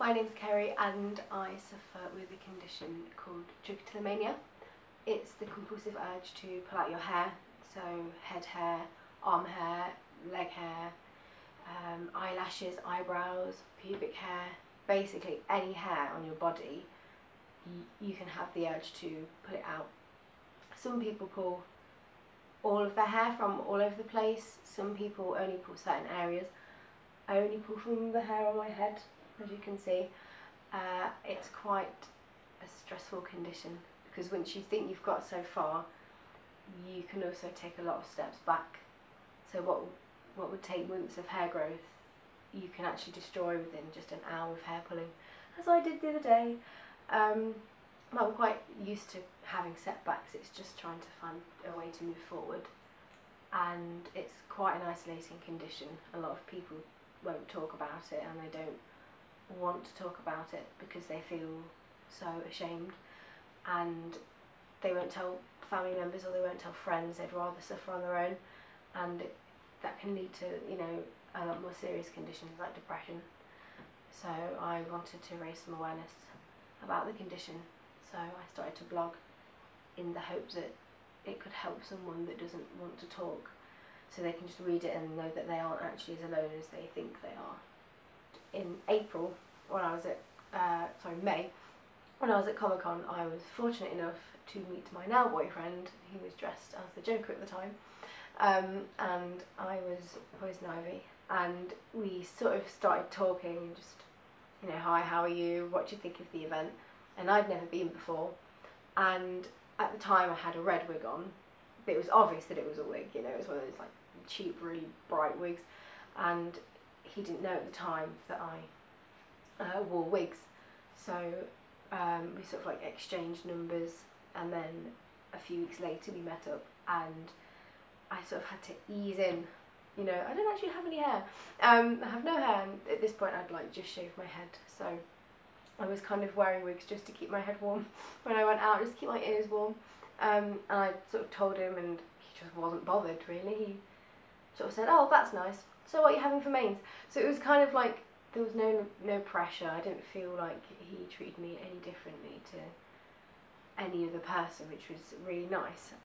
My name's Kerry and I suffer with a condition called Trichotillomania. It's the compulsive urge to pull out your hair, so head hair, arm hair, leg hair, eyelashes, eyebrows, pubic hair, basically any hair on your body, you can have the urge to pull it out. Some people pull all of their hair from all over the place, some people only pull certain areas. I only pull from the hair on my head, as you can see. It's quite a stressful condition because once you think you've got so far, you can also take a lot of steps back. So what would take months of hair growth, you can actually destroy within just an hour of hair pulling, as I did the other day. Well, I'm quite used to having setbacks. It's just trying to find a way to move forward, and it's quite an isolating condition. A lot of people won't talk about it, and they don't want to talk about it because they feel so ashamed, and they won't tell family members or they won't tell friends. They'd rather suffer on their own, and that can lead to, you know, a lot more serious conditions like depression. So I wanted to raise some awareness about the condition, so I started to blog in the hope that it could help someone that doesn't want to talk, so they can just read it and know that they aren't actually as alone as they think they are. In April, when I was at May, when I was at Comic-Con, I was fortunate enough to meet my now boyfriend. He was dressed as the Joker at the time, and I was Poison Ivy, and we sort of started talking, just, you know, hi, how are you, what do you think of the event? And I'd never been before, and at the time I had a red wig on, but it was obvious that it was a wig, you know, it was one of those like cheap, really bright wigs, and he didn't know at the time that I wore wigs. So we sort of like exchanged numbers, and then a few weeks later we met up, and I sort of had to ease in. You know, I don't actually have any hair. I have no hair, and at this point I'd like just shaved my head, so I was kind of wearing wigs just to keep my head warm when I went out, just to keep my ears warm. And I sort of told him, and he just wasn't bothered really. He sort of said, oh, that's nice, so what are you having for mains? So it was kind of like there was no pressure. I didn't feel like he treated me any differently to any other person, which was really nice.